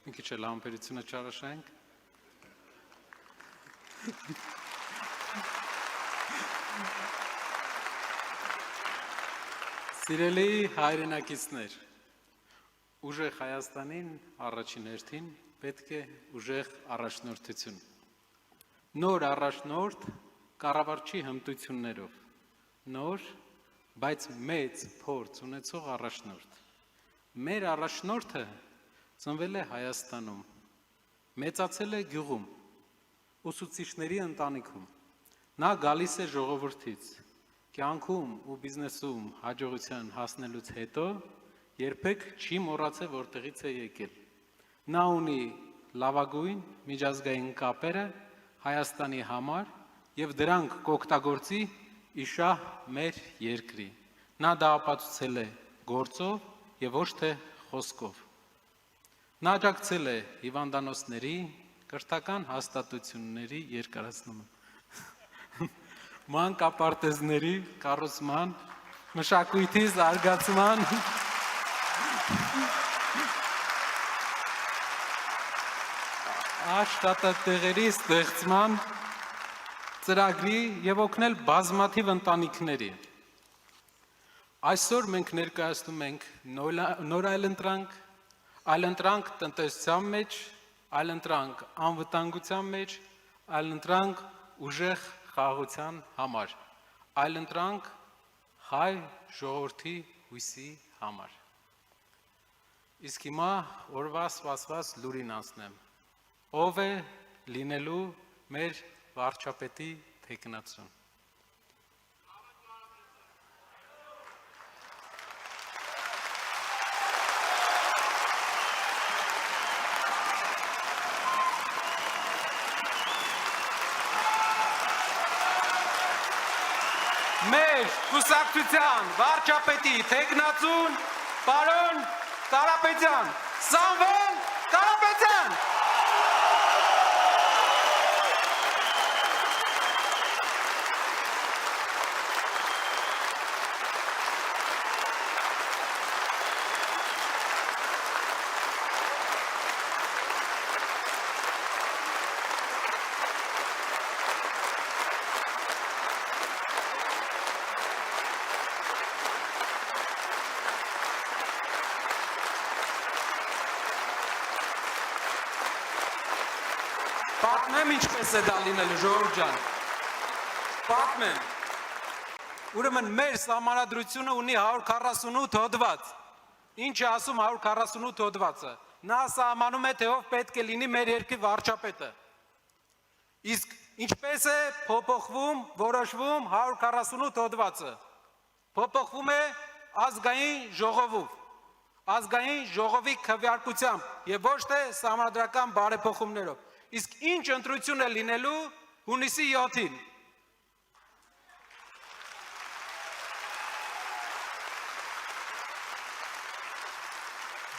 Մի քիչ էլ համբերությունը չարաշենք։ Սիրելի հայրենակիցներ, ուժեղ Հայաստանին առաջին հերթին պետք է ուժեղ առաջնորդություն։ Նոր առաջնորդ կառավարչի հմտություններով, նոր, բայց մեծ փորձ ունեցող առաջնորդ։ Մեր առաջնորդը ծնվել է Հայաստանում, մեծացել է գյուղում, ուսուցիչների ընտանիքում։ Նա գալիս է ժողովրդից, կյանքում ու բիզնեսում հաջողության հասնելուց հետո երբեք չի մոռացել որտեղից է եկել։ Նա ունի լավագույն միջազգային կապերը Հայաստանի համար եւ դրանք կօգտագործի իշահ մեր երկրի։ Նա դա ապացուցել է գործով եւ ոչ թե խոսքով։ Նա աջակցել է հիվանդանոցների, կրթական հաստատությունների երկարացումը, մանկապարտեզների կառուցման, մշակույթի զարգացման, աշխատատեղերի ստեղծման ծրագրի եւ օգնել բազմաթիվ ընտանիքների։ Այսօր մենք ներկայացնում ենք նոր այլընտրանք տնտեսության մեջ, այլընտրանք անվտանգության մեջ, այլընտրանք ուժեղ խաղաղության համար, այլընտրանք հայ ժողովրդի հույսի համար։ Իսկ հիմա օրվա սպասված լուրին անցնեմ։ Ով է լինելու մեր վարչապետի թեկնածուն։ Մեր կուսակցության վարչապետի թեկնածուն պարոն Կարապետյան, Սամվել Կարապետյան։ Պատմեմ ինչպես է դա լինելու, ժողովուրդ ջան, պատմեմ, ուրեմն մեր սահմանադրությունը ունի 148 հոդված, ինչ է ասում 148 հոդվածը, նա սահմանում է, թե ով պետք է լինի մեր երկրի վարչապետը, իսկ ինչպես է փոփոխվում, որոշվում 148 հոդվածը, փոփոխվում է ազգային ժողովով, ազգային ժողովի քվեարկությամբ եւ ոչ թե սահմանադրական բարեփոխումներով։ Իսկ ինչ ընտրություն է լինելու հունիսի 7-ին։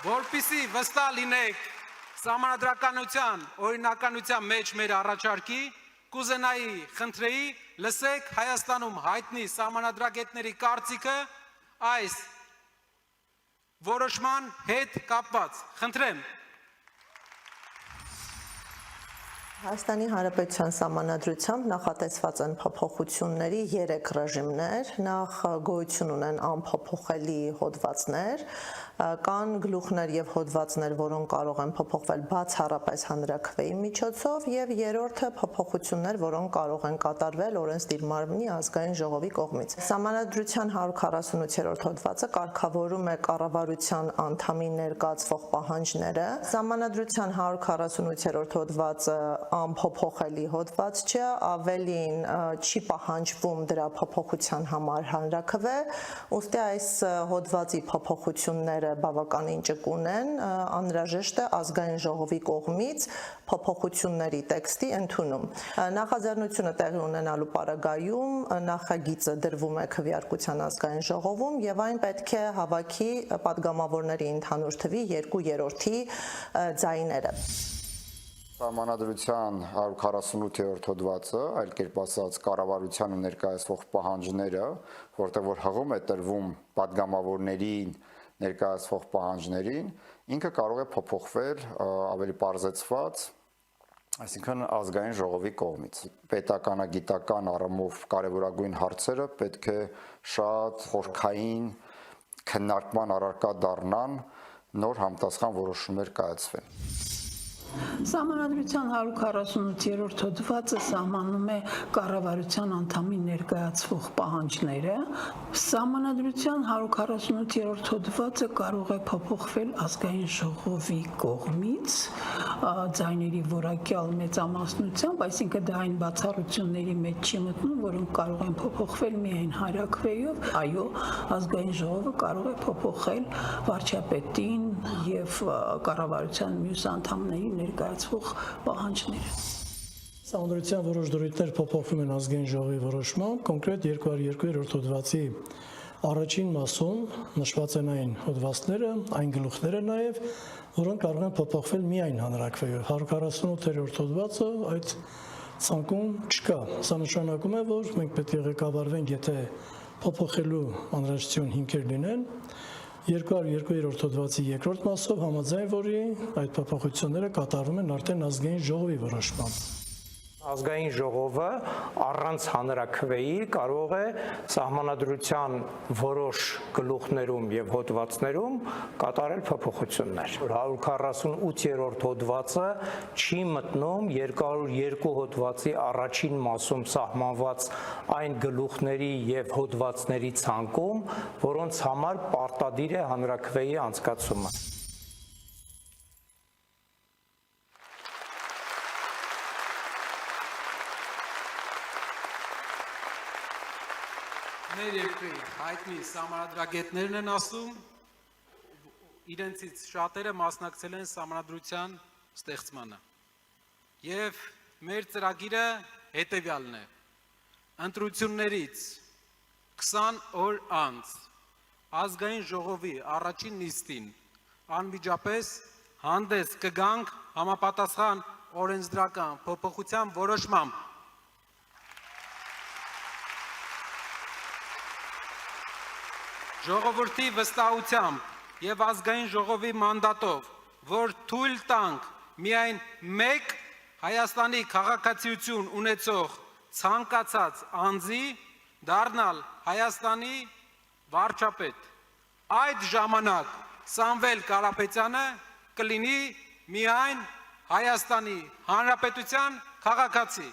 Որպեսզի վստահ լինեք սահմանադրականության, օրինականության մեջ մեր առաջարկի, կուզենայի, խնդրեի, լսեք Հայաստանում հայտնի սահմանադրագետների կարծիքը այս որոշման հետ կապված։ Խնդրեմ։ Հայաստանի Հանրապետության սահմանադրությամբ նախատեսված են փոփոխությունների 3 ռեժիմներ, նախ գոյություն ունեն անփոփոխելի հոդվածներ, կան գլուխներ եւ հոդվածներ, որոնք կարող են փոփոխվել բացառապես հանրաքվեի միջոցով եւ երրորդը փոփոխություններ, որոնք կարող են կատարվել օրենսդիր մարմնի ազգային ժողովի կողմից։ Սահմանադրության 148-րդ հոդվածը կարգավորում է կառավարության անդամի ներկայացվող պահանջները։ Սահմանադրության 148-րդ հոդվածը անփոփոխելի հոդված չէ, ավելին չի պահանջվում դրա փոփոխության համար հանրաքվե, ուստի այս հոդվածի փոփոխությունները բավականին ճկուն են, անհրաժեշտ է ազգային ժողովի կողմից փոփոխությունների տեքստի ընդունում։ Նախաձեռնությունը տեղի ունենալու պարագայում նախագիծը դրվում է քվեարկության ազգային ժողովում եւ այն պետք է հավաքի պատգամավորների ընդհանուր թվի 2/3 ձայները։ Սահմանադրության 148-րդ հոդվածը, այլ կերպ ասած կառավարությանը ներկայացվող պահանջները, որտեղ որ հղում է տրվում պատգամավորներին ներկայացվող պահանջներին, ինքը կարող է փոփոխվել ավելի պարզեցված, այսինքն ազգային ժողովի կողմից։ Պետականագիտական առումով կարևորագույն հարցերը պետք է շատ խորքային քննարկման առարկա դառնան, նոր համտասխան որոշումներ կայացվեն։ Սահմանադրության 148-րդ հոդվածը սահմանում է կառավարության անդամին ներկայացվող պահանջները։ Սահմանադրության 148-րդ հոդվածը կարող է փոփոխվել ազգային ժողովի կողմից ձայների որակյալ մեծամասնությամբ, այսինքն դա այն բացառությունների մեջ չի մտնում, որոնք կարող են փոփոխվել միայն հարակվեով։ Այո, ազգային ժողովը կարող է փոփոխել վարչապետին եւ կառավարության մյուս անդամներին ներկայացվող պահանջները։ Սահմանադրության որոշ դրույթներ փոփոխվում են ազգային ժողովի որոշմամբ, կոնկրետ 202-րդ հոդվածի առաջին մասում նշված են այն հոդվածները, այն գլուխները նաև, որոնք կարող են փոփոխվել միայն հանրակրվեով։ 148-րդ հոդվածը այդ ցանկում չկա։ Սա նշանակում է, որ մենք պետք է ղեկավարվենք, եթե փոփոխելու անհրաժեշտություն հիմքեր լինեն, 202-րդ հոդվածի երկրորդ մասով, համաձայն որի այդ փոփոխությունները կատարվում են արդեն ազգային ժողովի որոշմամբ։ Ազգային ժողովը առանց հանրաքվեի կարող է սահմանադրության որոշ գլուխներում եւ հոդվածներում կատարել փոփոխություններ։ 148-րդ հոդվածը չի մտնում 202 հոդվածի առաջին մասում սահմանված այն գլուխների եւ հոդվածների ցանկում, որոնց համար պարտադիր է հանրաքվեի անցկացումը։ Մեր երկրի հայտնի սահմանադրագետներն են ասում, իրենցից շատերը մասնակցել են սահմանադրության ստեղծմանը։ Եվ մեր ծրագիրը հետևյալն է. ընտրություններից 20 օր անց ազգային ժողովի առաջին նիստին անմիջապես հանդես կգանք համապատասխան օրենսդրական փոփոխության որոշմամբ։ Ժողովրդի վստահությամբ եւ ազգային ժողովի մանդատով, որ թույլ տանք միայն մեկ Հայաստանի քաղաքացիություն ունեցող ցանկացած անձի դառնալ Հայաստանի վարչապետ։ Այդ ժամանակ Սամվել Կարապետյանը կլինի միայն Հայաստանի Հանրապետության քաղաքացի։